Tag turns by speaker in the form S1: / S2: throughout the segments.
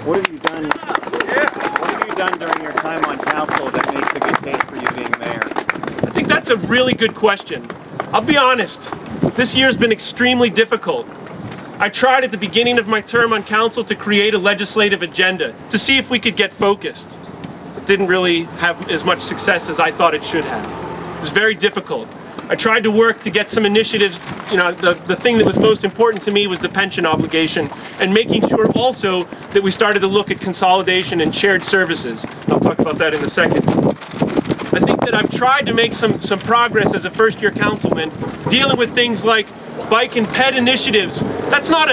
S1: What have you done? What have you done during your time on council that makes a good case for you being mayor?
S2: I think that's a really good question. I'll be honest. This year's been extremely difficult. I tried at the beginning of my term on council to create a legislative agenda to see if we could get focused. It didn't really have as much success as I thought it should have. It was very difficult. I tried to work to get some initiatives. You know, the thing that was most important to me was the pension obligation, and making sure also that we started to look at consolidation and shared services. I'll talk about that in a second. I think that I've tried to make some progress as a first-year councilman, dealing with things like bike and ped initiatives. That's not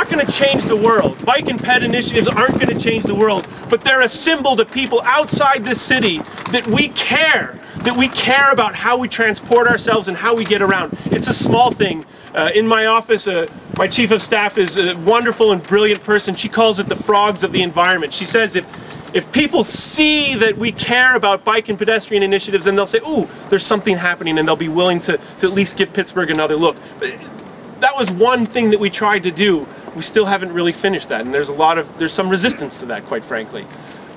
S2: going to change the world. Bike and ped initiatives aren't going to change the world, but they're a symbol to people outside this city that we care. That we care about how we transport ourselves and how we get around. It's a small thing. In my office, my chief of staff is a wonderful and brilliant person. She calls it the frogs of the environment. She says if people see that we care about bike and pedestrian initiatives, then they'll say, ooh, there's something happening, and they'll be willing to at least give Pittsburgh another look. But that was one thing that we tried to do. We still haven't really finished that, and there's some resistance to that, quite frankly.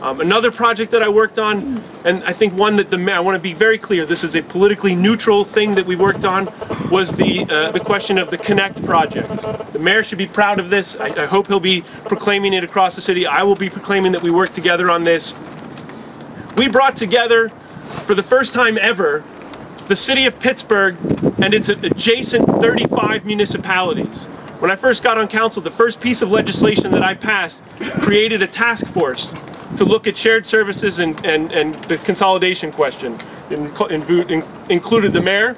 S2: Another project that I worked on, and I think one that I want to be very clear, this is a politically neutral thing that we worked on, was the question of the Connect project. The mayor should be proud of this. I hope he'll be proclaiming it across the city. I will be proclaiming that we work together on this. We brought together, for the first time ever, the city of Pittsburgh and its adjacent 35 municipalities. When I first got on council, the first piece of legislation that I passed created a task force to look at shared services and the consolidation question. It included the mayor,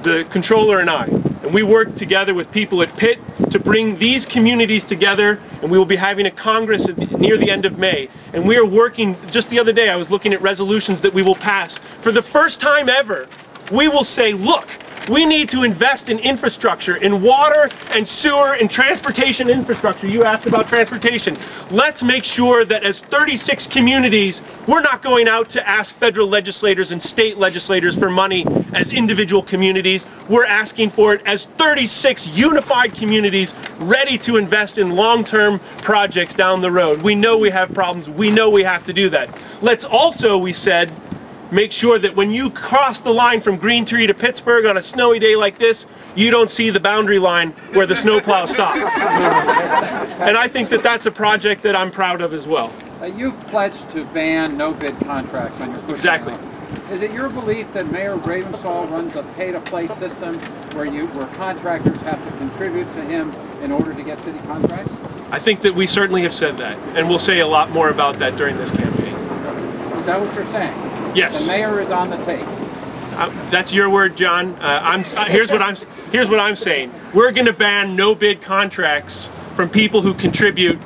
S2: the controller, and I. And we worked together with people at Pitt to bring these communities together, and we will be having a Congress near the end of May. And we are working, just the other day I was looking at resolutions that we will pass. For the first time ever, we will say, look, we need to invest in infrastructure, in water and sewer and transportation infrastructure. You asked about transportation. Let's make sure that as 36 communities, we're not going out to ask federal legislators and state legislators for money as individual communities. We're asking for it as 36 unified communities ready to invest in long-term projects down the road. We know we have problems. We know we have to do that. Let's also, we said, make sure that when you cross the line from Green Tree to Pittsburgh on a snowy day like this, you don't see the boundary line where the snowplow stops. And I think that that's a project that I'm proud of as well.
S3: You've pledged to ban no-bid contracts on your push.
S2: Exactly.
S3: Is it your belief that Mayor Ravensall runs a pay-to-play system where contractors have to contribute to him in order to get city contracts?
S2: I think that we certainly have said that, and we'll say a lot more about that during this campaign.
S3: Is that what you're saying?
S2: Yes.
S3: The mayor is on the take.
S2: That's your word, John. Here's what I'm saying. We're going to ban no-bid contracts from people who contribute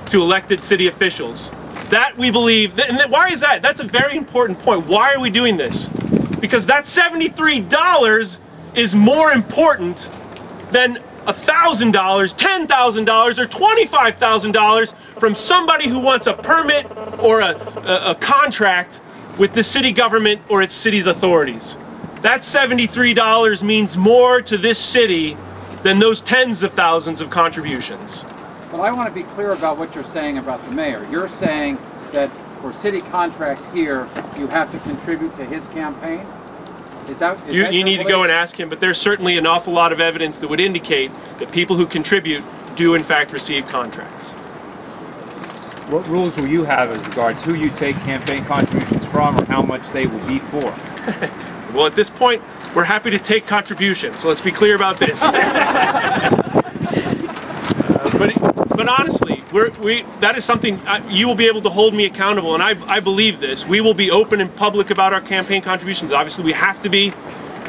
S2: to elected city officials. That we believe. And why is that? That's a very important point. Why are we doing this? Because that $73 is more important than $1,000, $10,000, or $25,000 from somebody who wants a permit or a contract with the city government or its city's authorities. That $73 means more to this city than those tens of thousands of contributions.
S3: But I want to be clear about what you're saying about the mayor. You're saying that for city contracts here, you have to contribute to his campaign? Is that
S2: you need to go and ask him, but there's certainly an awful lot of evidence that would indicate that people who contribute do in fact receive contracts.
S4: What rules will you have as regards who you take campaign contributions from or how much they will be for?
S2: Well, at this point, we're happy to take contributions, so let's be clear about this. But honestly, that is something you will be able to hold me accountable, and I believe this. We will be open and public about our campaign contributions. Obviously, we have to be,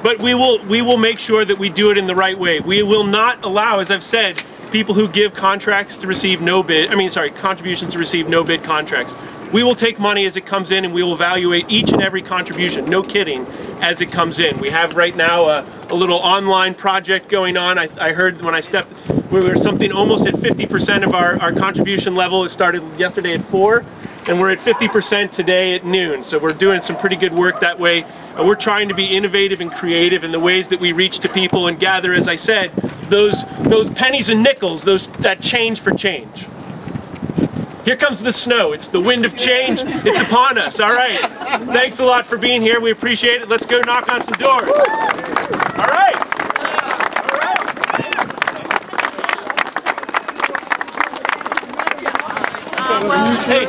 S2: but we will make sure that we do it in the right way. We will not allow, as I've said, people who give contracts to receive contributions to receive no bid contracts. We will take money as it comes in, and we will evaluate each and every contribution, no kidding, as it comes in. We have right now a little online project going on. I heard when I stepped, we were something almost at 50% of our contribution level. It started yesterday at 4, and we're at 50% today at noon. So we're doing some pretty good work that way. And we're trying to be innovative and creative in the ways that we reach to people and gather, as I said, those pennies and nickels, that change for change. Here comes the snow. It's the wind of change. It's upon us. All right. Thanks a lot for being here. We appreciate it. Let's go knock on some doors. All right. Hey.